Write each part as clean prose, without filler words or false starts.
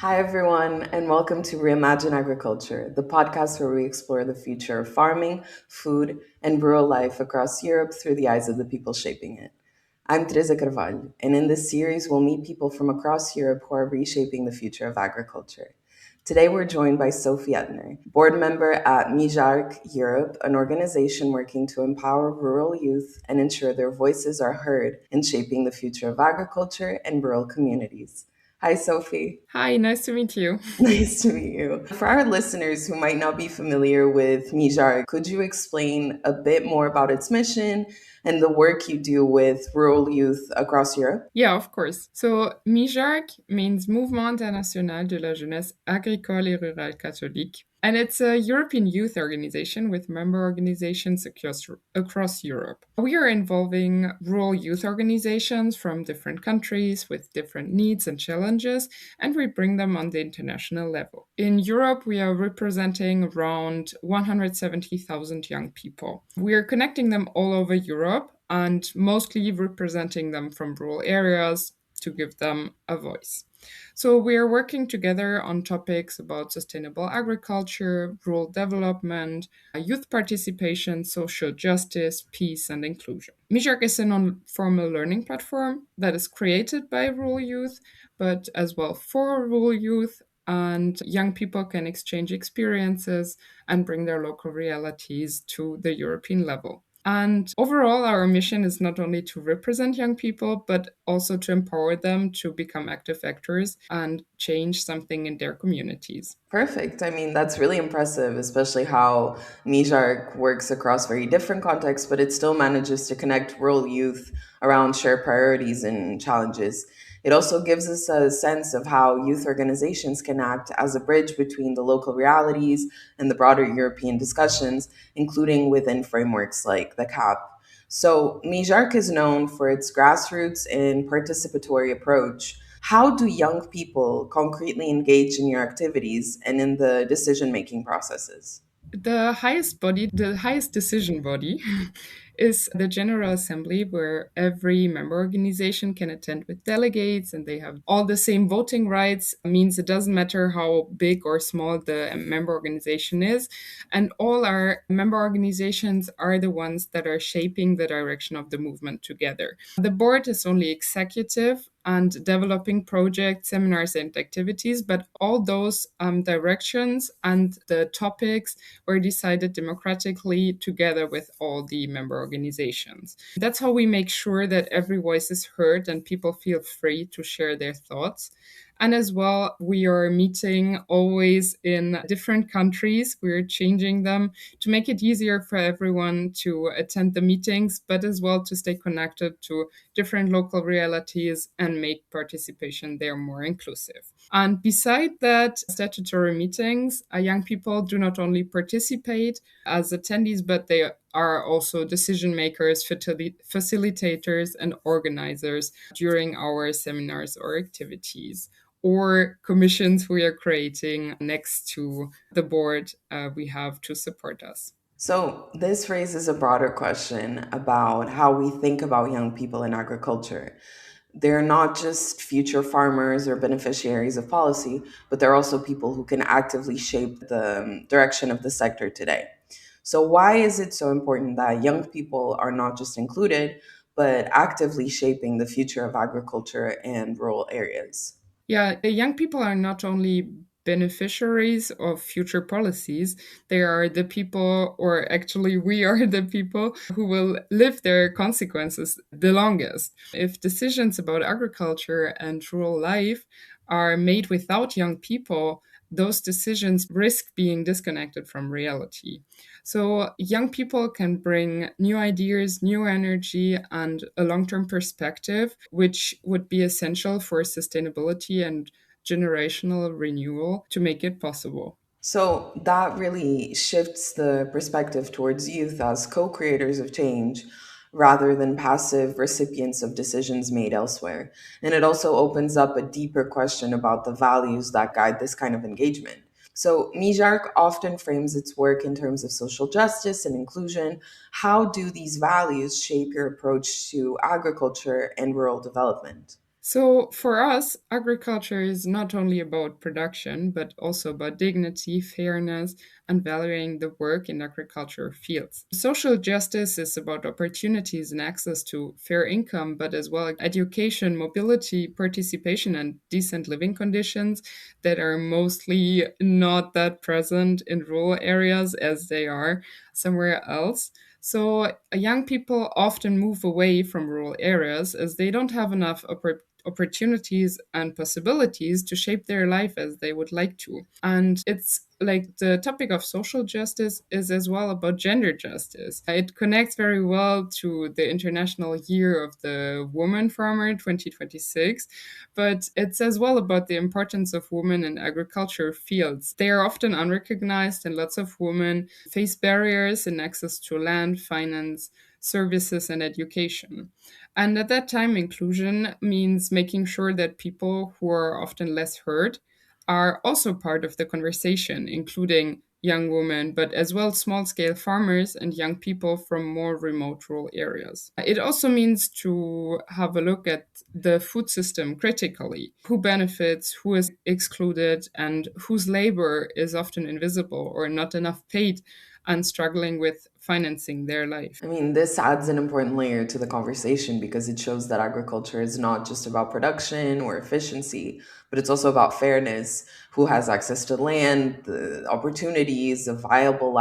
Hi, everyone, and welcome to Reimagine Agriculture, the podcast where we explore the future of farming, food, and rural life across Europe through the eyes of the people shaping it. I'm Teresa Carvalho, and in this series, we'll meet people from across Europe who are reshaping the future of agriculture. Today, we're joined by Sophie Etner, board member at Mijarc Europe, an organization working to empower rural youth and ensure their voices are heard in shaping the future of agriculture and rural communities. Hi, Sophie. Hi, nice to meet you. Nice to meet you. For our listeners who might not be familiar with Mijar, could you explain a bit more about its mission and the work you do with rural youth across Europe? Yeah, of course. So, MIJARC means Mouvement International de la Jeunesse Agricole et Rurale Catholique. And it's a European youth organization with member organizations across Europe. We are involving rural youth organizations from different countries with different needs and challenges, and we bring them on the international level. In Europe, we are representing around 170,000 young people. We are connecting them all over Europe and mostly representing them from rural areas to give them a voice. So we are working together on topics about sustainable agriculture, rural development, youth participation, social justice, peace, and inclusion. Mijark is a non-formal learning platform that is created by rural youth, but as well for rural youth, and young people can exchange experiences and bring their local realities to the European level. And overall, our mission is not only to represent young people, but also to empower them to become active actors and change something in their communities. Perfect. I mean, that's really impressive, especially how Mijarc works across very different contexts, but it still manages to connect rural youth around shared priorities and challenges. It also gives us a sense of how youth organizations can act as a bridge between the local realities and the broader European discussions, including within frameworks like the CAP. So, Mijarc is known for its grassroots and participatory approach. How do young people concretely engage in your activities and in the decision making processes? The highest decision body is the General Assembly, where every member organization can attend with delegates and they have all the same voting rights. It means it doesn't matter how big or small the member organization is. And all our member organizations are the ones that are shaping the direction of the movement together. The board is only executive and developing projects, seminars, and activities, but all those directions and the topics were decided democratically together with all the member organizations. That's how we make sure that every voice is heard and people feel free to share their thoughts. And as well, we are meeting always in different countries. We're changing them to make it easier for everyone to attend the meetings, but as well to stay connected to different local realities and make participation there more inclusive. And beside that, statutory meetings, young people do not only participate as attendees, but they are also decision makers, facilitators, and organizers during our seminars or activities or commissions we are creating next to the board we have to support us. So, this raises a broader question about how we think about young people in agriculture. They're not just future farmers or beneficiaries of policy, but they're also people who can actively shape the direction of the sector today. So, why is it so important that young people are not just included, but actively shaping the future of agriculture and rural areas? Yeah, the young people are not only beneficiaries of future policies, they are the people, or actually, we are the people who will live their consequences the longest. If decisions about agriculture and rural life are made without young people, those decisions risk being disconnected from reality. So, young people can bring new ideas, new energy, and a long term perspective, which would be essential for sustainability and generational renewal to make it possible. So that really shifts the perspective towards youth as co creators of change rather than passive recipients of decisions made elsewhere. And it also opens up a deeper question about the values that guide this kind of engagement. So, Mijark often frames its work in terms of social justice and inclusion. How do these values shape your approach to agriculture and rural development? So, for us, agriculture is not only about production, but also about dignity, fairness, and valuing the work in agricultural fields. Social justice is about opportunities and access to fair income, but as well education, mobility, participation, and decent living conditions that are mostly not that present in rural areas as they are somewhere else. So, young people often move away from rural areas as they don't have enough opportunities and possibilities to shape their life as they would like to. And it's like the topic of social justice is as well about gender justice. It connects very well to the International Year of the Woman Farmer 2026, but it's as well about the importance of women in agriculture fields. They are often unrecognized, and lots of women face barriers in access to land, finance, services, and education. And at that time, inclusion means making sure that people who are often less heard are also part of the conversation, including young women, but as well small scale farmers and young people from more remote rural areas. It also means to have a look at the food system critically: who benefits, who is excluded, and whose labor is often invisible or not enough paid and struggling with financing their life. I mean, this adds an important layer to the conversation because it shows that agriculture is not just about production or efficiency, but it's also about fairness: who has access to land, the opportunities, a viable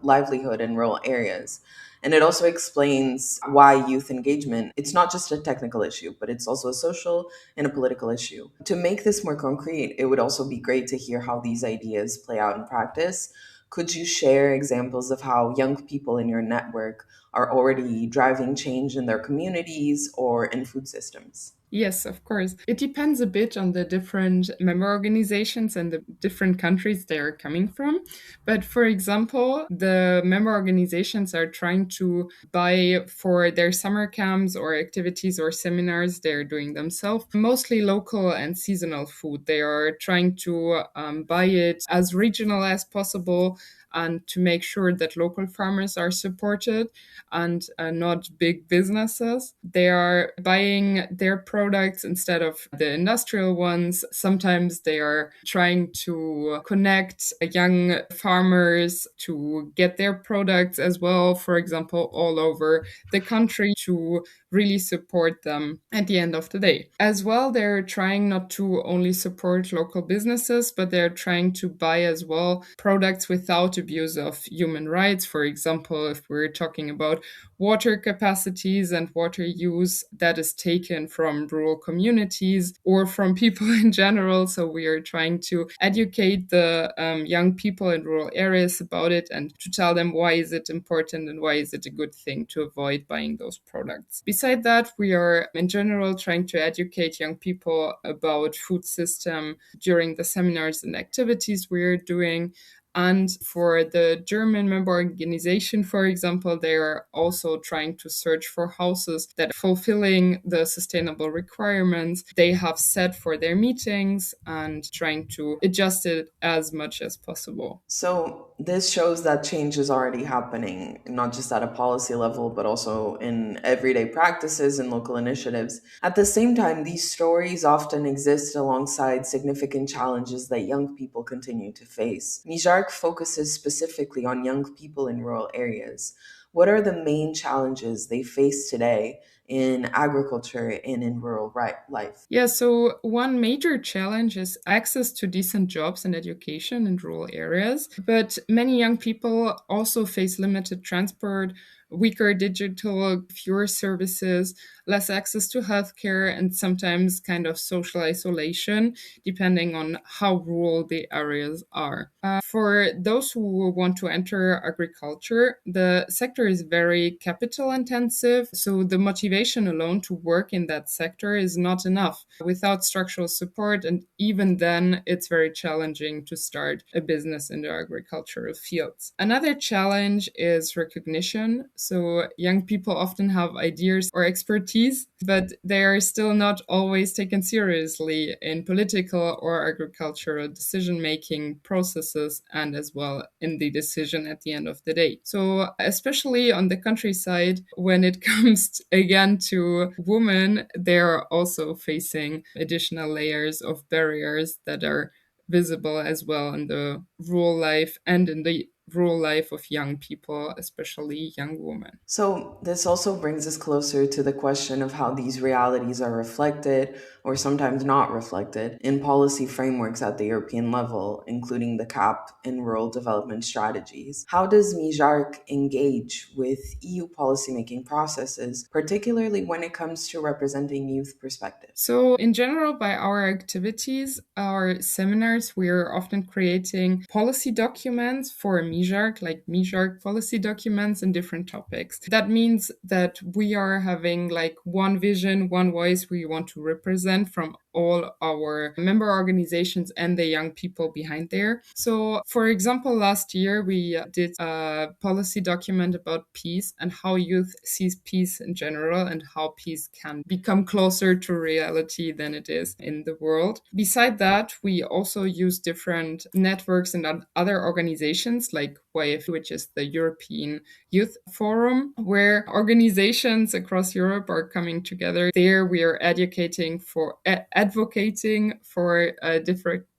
livelihood in rural areas. And it also explains why youth engagement, it's not just a technical issue, but it's also a social and a political issue. To make this more concrete, it would also be great to hear how these ideas play out in practice. Could you share examples of how young people in your network are already driving change in their communities or in food systems? Yes, of course. It depends a bit on the different member organizations and the different countries they are coming from. But for example, the member organizations are trying to buy for their summer camps or activities or seminars they're doing themselves, mostly local and seasonal food. They are trying to buy it as regional as possible and to make sure that local farmers are supported and not big businesses. They are buying their products instead of the industrial ones. Sometimes they are trying to connect young farmers to get their products as well, for example, all over the country to really support them at the end of the day. As well, they're trying not to only support local businesses, but they're trying to buy as well products without abuse of human rights. For example, if we're talking about water capacities and water use that is taken from rural communities or from people in general. So we are trying to educate the young people in rural areas about it and to tell them why is it important and why is it a good thing to avoid buying those products. Beside that, we are in general trying to educate young people about food system during the seminars and activities we're doing. And for the German member organization, for example, they are also trying to search for houses that are fulfilling the sustainable requirements they have set for their meetings and trying to adjust it as much as possible. So, this shows that change is already happening, not just at a policy level, but also in everyday practices and local initiatives. At the same time, these stories often exist alongside significant challenges that young people continue to face. Mijark focuses specifically on young people in rural areas. What are the main challenges they face today in agriculture and in rural life? Yeah, so one major challenge is access to decent jobs and education in rural areas. But many young people also face limited transport, weaker digital, fewer services, less access to healthcare, and sometimes kind of social isolation, depending on how rural the areas are. For those who want to enter agriculture, the sector is very capital intensive. So the motivation alone to work in that sector is not enough without structural support. And even then, it's very challenging to start a business in the agricultural fields. Another challenge is recognition. So young people often have ideas or expertise, but they are still not always taken seriously in political or agricultural decision making processes and as well in the decision at the end of the day. So, especially on the countryside, when it comes again to women, they're also facing additional layers of barriers that are visible as well in the rural life and in the rural life of young people, especially young women. So, this also brings us closer to the question of how these realities are reflected, or sometimes not reflected, in policy frameworks at the European level, including the CAP and rural development strategies. How does MIJARC engage with EU policymaking processes, particularly when it comes to representing youth perspectives? So, in general, by our activities, our seminars, we're often creating policy documents for MIJARC, like MIJARC policy documents in different topics. That means that we are having like one vision, one voice we want to represent from all our member organizations and the young people behind there. So, for example, last year we did a policy document about peace and how youth sees peace in general and how peace can become closer to reality than it is in the world. Beside that, we also use different networks and other organizations like YF, which is the European Youth Forum, where organizations across Europe are coming together. There we are advocating for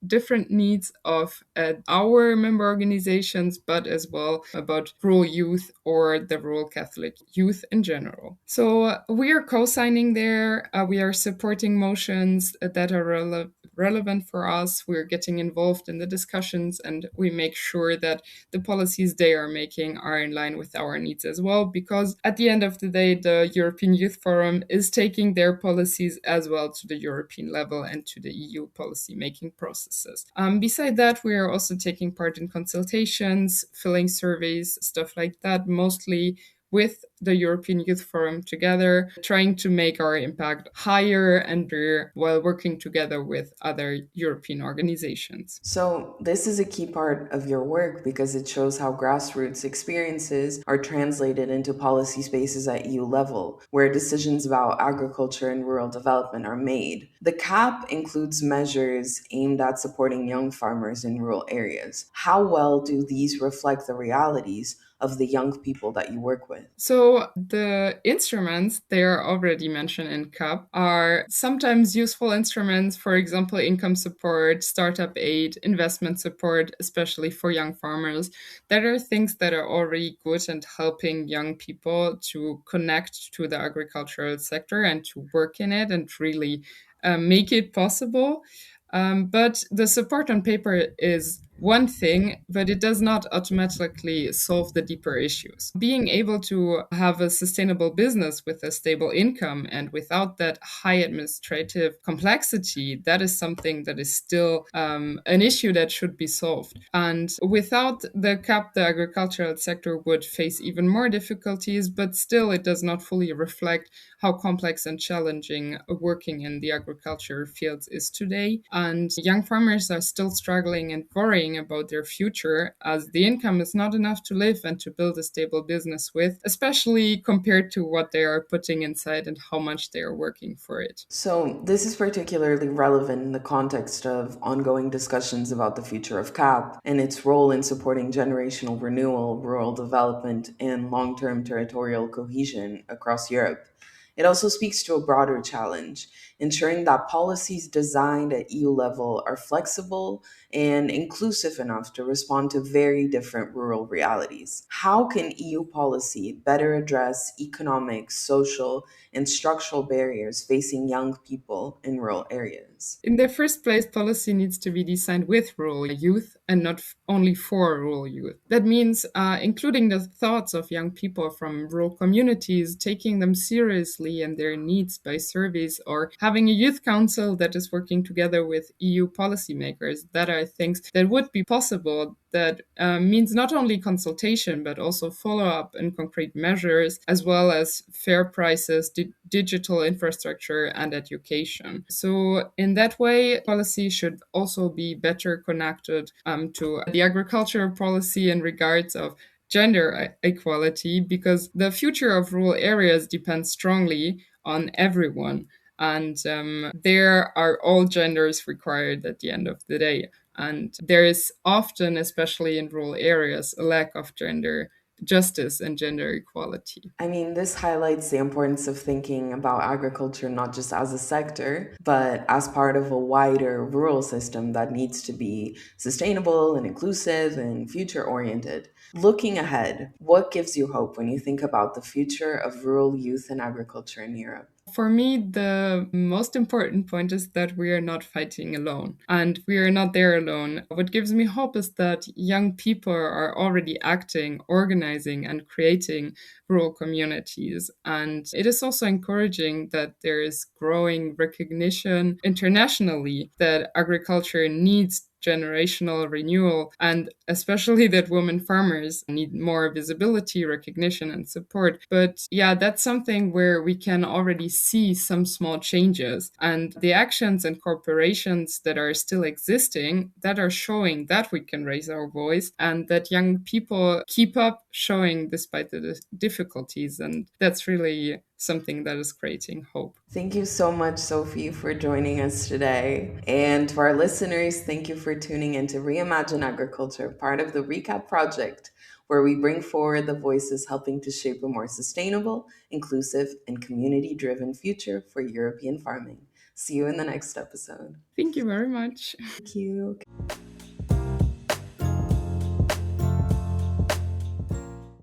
different needs of our member organizations, but as well about rural youth or the rural Catholic youth in general. So we are co-signing there. We are supporting motions that are relevant for us. We're getting involved in the discussions and we make sure that the policies they are making are in line with our needs as well, because at the end of the day, the European Youth Forum is taking their policies as well to the European level and to the EU policy making processes. Beside that, we are also taking part in consultations, filling surveys, stuff like that, mostly with the European Youth Forum together, trying to make our impact higher and bigger while working together with other European organizations. So, this is a key part of your work because it shows how grassroots experiences are translated into policy spaces at EU level, where decisions about agriculture and rural development are made. The CAP includes measures aimed at supporting young farmers in rural areas. How well do these reflect the realities of the young people that you work with? So the instruments they are already mentioned in CAP are sometimes useful instruments, for example, income support, startup aid, investment support, especially for young farmers. That are things that are already good and helping young people to connect to the agricultural sector and to work in it and really make it possible. But the support on paper is one thing, but it does not automatically solve the deeper issues. Being able to have a sustainable business with a stable income and without that high administrative complexity, that is something that is still an issue that should be solved. And without the CAP, the agricultural sector would face even more difficulties, but still it does not fully reflect how complex and challenging working in the agriculture fields is today. And young farmers are still struggling and worrying about their future as the income is not enough to live and to build a stable business with, especially compared to what they are putting inside and how much they are working for it. So, this is particularly relevant in the context of ongoing discussions about the future of CAP and its role in supporting generational renewal, rural development, and long term territorial cohesion across Europe. It also speaks to a broader challenge, ensuring that policies designed at EU level are flexible and inclusive enough to respond to very different rural realities. How can EU policy better address economic, social, and structural barriers facing young people in rural areas? In the first place, policy needs to be designed with rural youth and not only for rural youth. That means including the thoughts of young people from rural communities, taking them seriously and their needs by surveys, or having a youth council that is working together with EU policymakers. That are things that would be possible. That means not only consultation, but also follow up and concrete measures, as well as fair prices, digital infrastructure, and education. So, in that way, policy should also be better connected to the agricultural policy in regards of gender equality, because the future of rural areas depends strongly on everyone. And there are all genders required at the end of the day. And there is often, especially in rural areas, a lack of gender justice and gender equality. I mean, this highlights the importance of thinking about agriculture not just as a sector, but as part of a wider rural system that needs to be sustainable and inclusive and future oriented. Looking ahead, what gives you hope when you think about the future of rural youth and agriculture in Europe? For me, the most important point is that we are not fighting alone and we are not there alone. What gives me hope is that young people are already acting, organizing, and creating rural communities. And it is also encouraging that there is growing recognition internationally that agriculture needs generational renewal, and especially that women farmers need more visibility, recognition, and support. But yeah, that's something where we can already see some small changes, and the actions and corporations that are still existing that are showing that we can raise our voice and that young people keep up showing despite the difficulties. And that's really something that is creating hope. Thank you so much, Sophie, for joining us today. And to our listeners, thank you for tuning in to Reimagine Agriculture, part of the Recap Project, where we bring forward the voices helping to shape a more sustainable, inclusive, and community driven future for European farming. See you in the next episode. Thank you very much. Thank you.